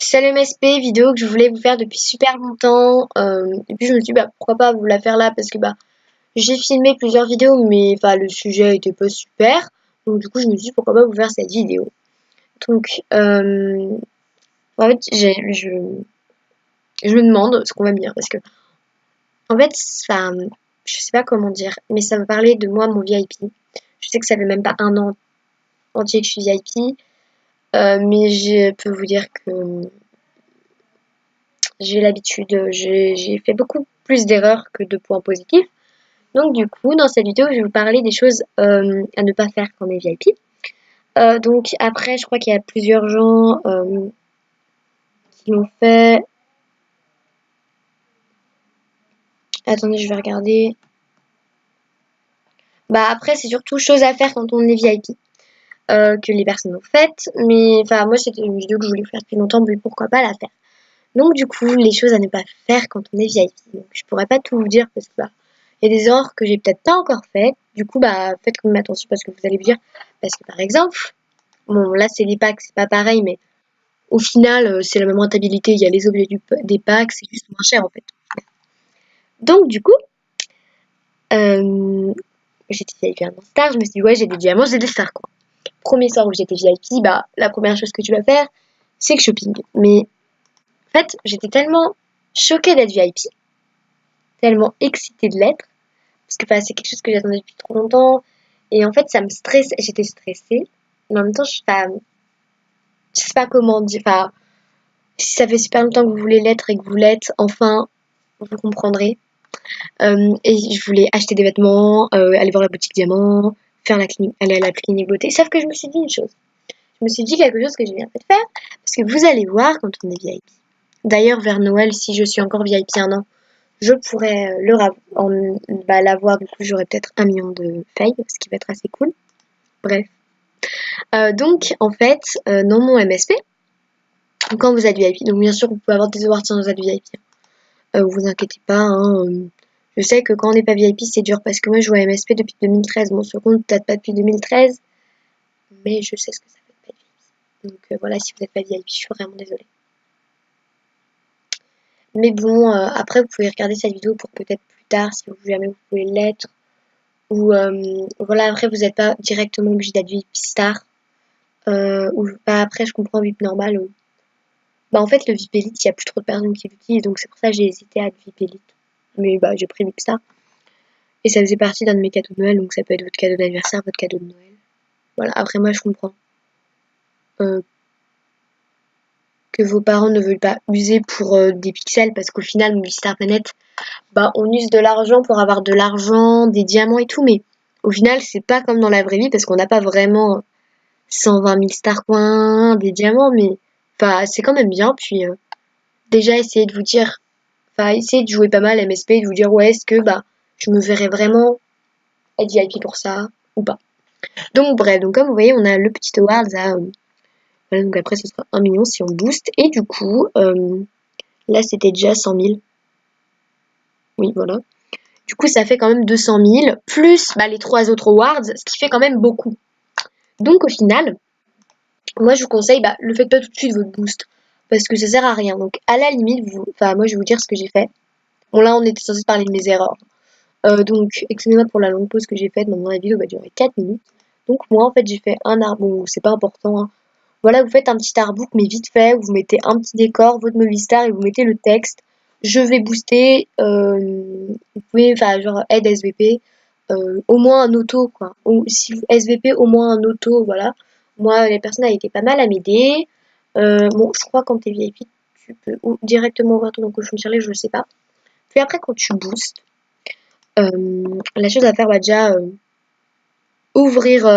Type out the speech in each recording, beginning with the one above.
Salut MSP, vidéo que je voulais vous faire depuis super longtemps. Et puis je me suis dit bah pourquoi pas vous la faire là parce que bah j'ai filmé plusieurs vidéos mais enfin le sujet était pas super. Donc du coup je me suis dit pourquoi pas vous faire cette vidéo. Donc en fait je me demande ce qu'on va me dire parce que en fait ça je sais pas comment dire mais ça me parlait de moi mon VIP. Je sais que ça fait même pas un an entier que je suis VIP mais je peux vous dire que j'ai l'habitude, j'ai fait beaucoup plus d'erreurs que de points positifs. Donc du coup, dans cette vidéo, je vais vous parler des choses à ne pas faire quand on est VIP. Donc après, je crois qu'il y a plusieurs gens qui l'ont fait. Attendez, je vais regarder. Bah après, c'est surtout choses à faire quand on est VIP. Que les personnes ont faites. Mais enfin, moi, c'était une vidéo que je voulais faire depuis longtemps, mais pourquoi pas la faire. Donc du coup, les choses à ne pas faire quand on est VIP. Donc je pourrais pas tout vous dire parce que bah, il y a des erreurs que j'ai peut-être pas encore faites. Du coup, bah faites quand même attention parce que vous allez me dire. Parce que par exemple, bon là c'est les packs, c'est pas pareil, mais au final c'est la même rentabilité. Il y a les objets des packs, c'est juste moins cher en fait. Donc du coup, euh, j'étais VIP à un star, je me suis dit ouais j'ai des diamants, j'ai des stars quoi. Premier soir où j'étais VIP, bah la première chose que tu vas faire, c'est le shopping. Mais en fait, j'étais tellement choquée d'être VIP, tellement excitée de l'être, parce que c'est quelque chose que j'attendais depuis trop longtemps. Et en fait, ça me stresse, j'étais stressée. Mais en même temps, je sais pas comment dire. Enfin, si ça fait super longtemps que vous voulez l'être et que vous l'êtes, enfin, vous comprendrez. Et je voulais acheter des vêtements, aller voir la boutique diamant, faire la clinique, aller à la clinique beauté. Sauf que je me suis dit une chose. Je me suis dit quelque chose que j'ai bien fait de faire. Parce que vous allez voir quand on est VIP. D'ailleurs, vers Noël, si je suis encore VIP un an, je pourrais l'avoir. Du coup, j'aurai peut-être 1 million de failles, ce qui va être assez cool. Bref. Donc, en fait, dans mon MSP, quand vous êtes VIP, donc bien sûr, vous pouvez avoir des awards sans vous êtes VIP. Vous inquiétez pas. Hein, je sais que quand on n'est pas VIP, c'est dur parce que moi, je joue à MSP depuis 2013. Bon, sur compte, peut-être pas depuis 2013, mais je sais ce que ça fait de pas être VIP. Donc voilà, si vous n'êtes pas VIP, je suis vraiment désolée. Mais bon, après, vous pouvez regarder cette vidéo pour peut-être plus tard, si jamais vous pouvez l'être. Ou voilà, après, vous n'êtes pas directement obligé d'être VIP star. Ou bah, après, je comprends VIP normal. Bah, en fait, le VIP Elite, il n'y a plus trop de personnes qui l'utilisent, donc c'est pour ça que j'ai hésité à être VIP Elite. Mais bah, j'ai pris VIP star. Et ça faisait partie d'un de mes cadeaux de Noël, donc ça peut être votre cadeau d'anniversaire, votre cadeau de Noël. Voilà, après, moi, je comprends. Euh, que vos parents ne veulent pas user pour des pixels, parce qu'au final, Star Planet, bah, on use de l'argent pour avoir de l'argent, des diamants et tout, mais au final, c'est pas comme dans la vraie vie, parce qu'on n'a pas vraiment 120 000 star coins, des diamants, mais enfin, c'est quand même bien. Puis déjà, essayez de vous dire, enfin, essayez de jouer pas mal MSP, de vous dire, ouais, est-ce que bah, je me verrais vraiment être VIP pour ça ou pas. Donc, bref, donc comme vous voyez, on a le petit awards à. Voilà, donc après, ce sera 1 million si on booste, et du coup, là, c'était déjà 100 000. Oui, voilà. Du coup, ça fait quand même 200 000, plus bah, les 3 autres awards, ce qui fait quand même beaucoup. Donc, au final, moi, je vous conseille, bah, le faites pas tout de suite votre boost, parce que ça sert à rien. Donc, à la limite, enfin, moi, je vais vous dire ce que j'ai fait. Bon, là, on était censé parler de mes erreurs. Donc, excusez-moi pour la longue pause que j'ai faite. Maintenant, la vidéo va durer 4 minutes. Donc, moi, en fait, j'ai fait un arbre. Bon, c'est pas important. Hein. Voilà, vous faites un petit artbook, mais vite fait. Vous mettez un petit décor, votre Movistar, et vous mettez le texte. Je vais booster. Vous pouvez, enfin, genre, aide SVP. Au moins un auto, quoi. Ou si SVP, au moins un auto, voilà. Moi, les personnes ont été pas mal à m'aider. Bon, je crois quand t'es VIP, tu peux directement ouvrir ton cochon tiré, je sais pas. Puis après, quand tu boostes, la chose à faire, va déjà ouvrir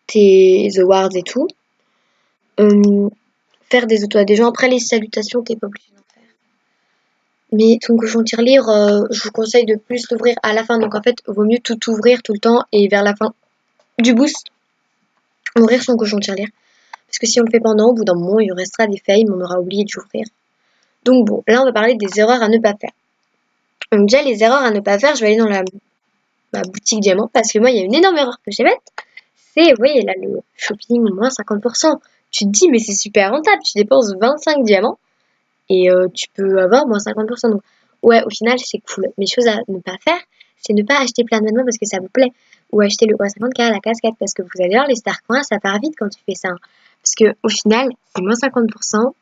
tes awards et tout. Faire des autos à des gens. Après, les salutations, t'es pas obligé d'en faire. Mais ton cochon tirelire, je vous conseille de plus l'ouvrir à la fin. Donc en fait, vaut mieux tout ouvrir tout le temps et vers la fin du boost, ouvrir son cochon tirelire. Parce que si on le fait pendant, au bout d'un moment, il restera des failles, mais on aura oublié d'ouvrir. Donc bon, là, on va parler des erreurs à ne pas faire. Donc déjà, les erreurs à ne pas faire, je vais aller dans ma boutique diamant, parce que moi, il y a une énorme erreur que j'ai faite. C'est, vous voyez, là, le shopping, moins 50%. tu te dis, mais c'est super rentable, tu dépenses 25 diamants et tu peux avoir moins 50%. Donc, ouais, au final, c'est cool. Mais chose à ne pas faire, c'est ne pas acheter plein de vêtements parce que ça vous plaît. Ou acheter le O50K à la casquette parce que vous allez voir, les star coins, ça part vite quand tu fais ça, hein. Parce que au final, c'est moins 50%,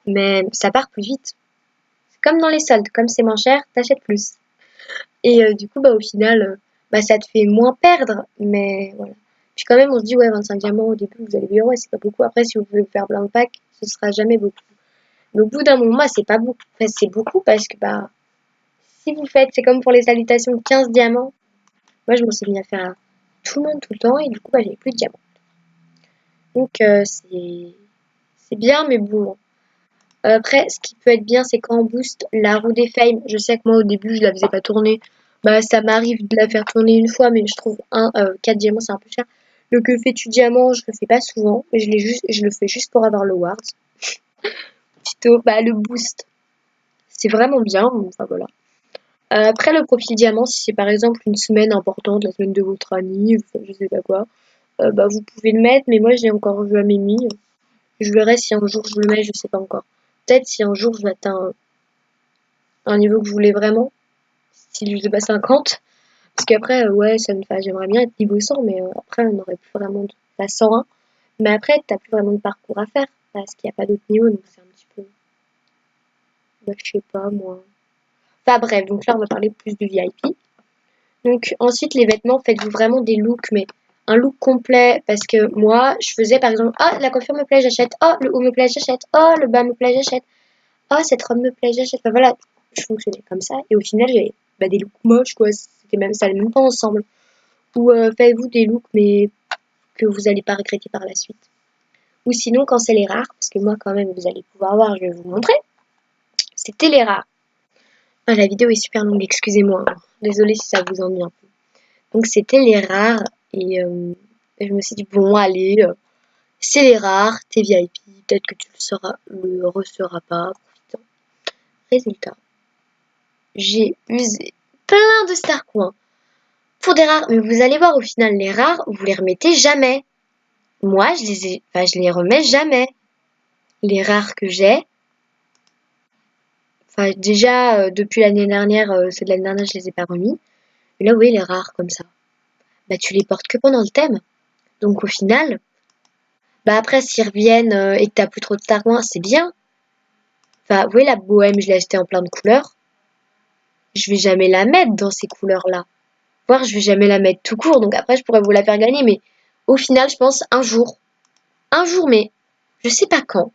mais ça part plus vite. C'est comme dans les soldes, comme c'est moins cher, t'achètes plus. Et du coup, bah, au final, bah, ça te fait moins perdre, mais voilà. Puis quand même, on se dit, ouais, 25 diamants au début, vous allez dire, ouais, c'est pas beaucoup. Après, si vous pouvez vous faire plein de packs, ce sera jamais beaucoup. Mais au bout d'un moment, c'est pas beaucoup. Enfin, c'est beaucoup parce que, bah, si vous faites, c'est comme pour les salutations, 15 diamants. Moi, je m'en suis mis à faire tout le monde tout le temps, et du coup, bah, j'avais plus de diamants. Donc, c'est bien, mais bon. Après, ce qui peut être bien, c'est quand on booste la roue des fames. Je sais que moi, au début, je la faisais pas tourner. Bah, ça m'arrive de la faire tourner une fois, mais je trouve 4 diamants, c'est un peu cher. Le que fais-tu diamant, je le fais pas souvent. Je le fais juste pour avoir le ward. Plutôt, bah, le boost, c'est vraiment bien. Enfin, voilà. Après, le profil diamant, si c'est par exemple une semaine importante, la semaine de votre anniv, je sais pas quoi, bah, vous pouvez le mettre, mais moi, je l'ai encore vu à mes mis. Je verrai si un jour je le mets, je sais pas encore. Peut-être si un jour je atteins un niveau que je voulais vraiment, si je sais pas 50. Parce qu'après, ouais, j'aimerais bien être niveau 100, mais après, on n'aurait plus vraiment de. Enfin, 101. Mais après, t'as plus vraiment de parcours à faire, parce qu'il n'y a pas d'autres niveaux, donc c'est un petit peu. Bah, je sais pas, moi. Enfin, bref, donc là, on va parler plus du VIP. Donc, ensuite, les vêtements, faites-vous vraiment des looks, mais un look complet, parce que moi, je faisais par exemple, oh, la coiffure me plaît, j'achète, oh, le haut me plaît, j'achète, oh, le bas me plaît, j'achète, oh, cette robe me plaît, j'achète. Enfin, voilà, je fonctionnais comme ça, et au final, j'avais bah, des looks moches, quoi, c'était même, ça allait même pas ensemble. Ou faites-vous des looks, mais que vous n'allez pas regretter par la suite. Ou sinon, quand c'est les rares, parce que moi, quand même, vous allez pouvoir voir, je vais vous montrer, c'était les rares. Ah, la vidéo est super longue, excusez-moi, hein. Désolée si ça vous ennuie un peu. Donc, c'était les rares, et je me suis dit, bon, allez, c'est les rares, t'es VIP, peut-être que tu le resseras pas. Putain. Résultat, j'ai usé plein de star coins pour des rares, mais vous allez voir, au final, les rares, vous les remettez jamais. Moi, je les remets jamais. Les rares que j'ai, enfin, déjà, depuis l'année dernière, ceux de l'année dernière, je les ai pas remis. Mais là, oui, les rares comme ça, bah, tu les portes que pendant le thème. Donc, au final, bah, après, s'ils reviennent et que t'as plus trop de star coins, c'est bien. Enfin, vous voyez, la bohème, je l'ai achetée en plein de couleurs. Je vais jamais la mettre dans ces couleurs-là. Voire, je vais jamais la mettre tout court. Donc, après, je pourrais vous la faire gagner. Mais au final, je pense un jour. Un jour, mais je sais pas quand.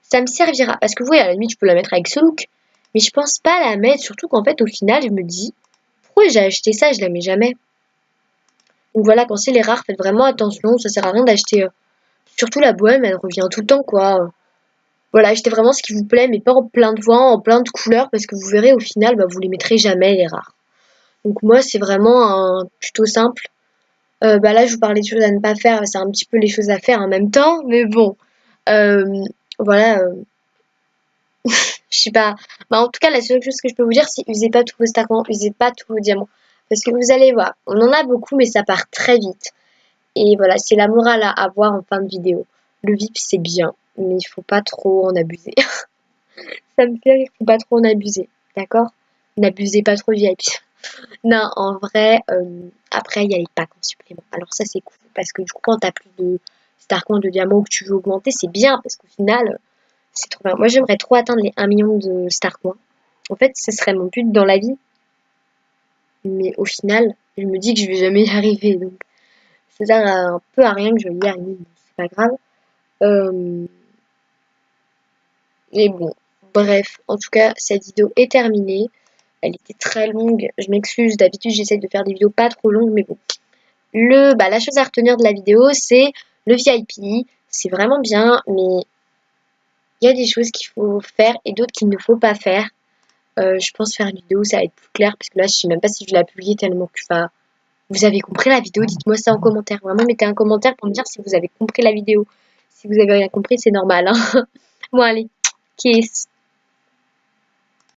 Ça me servira. Parce que, vous voyez, à la limite, je peux la mettre avec ce look. Mais je pense pas la mettre. Surtout qu'en fait, au final, je me dis, pourquoi j'ai acheté ça, je la mets jamais. Donc voilà, quand c'est les rares, faites vraiment attention, ça sert à rien d'acheter, surtout la bohème, elle revient tout le temps, quoi. Voilà, achetez vraiment ce qui vous plaît, mais pas en plein de vent, en plein de couleurs, parce que vous verrez, au final, bah, vous les mettrez jamais, les rares. Donc moi, c'est vraiment un tuto simple. Bah là, je vous parlais de choses à ne pas faire, c'est un petit peu les choses à faire en même temps, mais bon. Euh, voilà, je sais pas. Bah, en tout cas, la seule chose que je peux vous dire, c'est usez pas tous vos stacks, usez pas tous vos diamants. Parce que vous allez voir, on en a beaucoup, mais ça part très vite. Et voilà, c'est la morale à avoir en fin de vidéo. Le VIP, c'est bien, mais il faut pas trop en abuser. Ça me fait rire, il faut pas trop en abuser. D'accord? N'abusez pas trop du VIP. Non, en vrai, après, il y a les packs en supplément. Alors ça, c'est cool. Parce que du coup, quand t'as plus de star coins de diamants que tu veux augmenter, c'est bien. Parce qu'au final, c'est trop bien. Moi, j'aimerais trop atteindre les 1 million de star coins. En fait, ce serait mon but dans la vie. Mais au final, je me dis que je vais jamais y arriver. Donc, ça sert un peu à rien que je y arrive. C'est pas grave. Et bon, bref, en tout cas, cette vidéo est terminée. Elle était très longue. Je m'excuse, d'habitude, j'essaie de faire des vidéos pas trop longues, mais bon. La chose à retenir de la vidéo, c'est le VIP. C'est vraiment bien, mais il y a des choses qu'il faut faire et d'autres qu'il ne faut pas faire. Je pense faire une vidéo, ça va être plus clair, parce que là, je sais même pas si je la publie tellement que, enfin, vous avez compris la vidéo, dites-moi ça en commentaire. Vraiment, mettez un commentaire pour me dire si vous avez compris la vidéo. Si vous avez rien compris, c'est normal, hein. Bon, allez, kiss.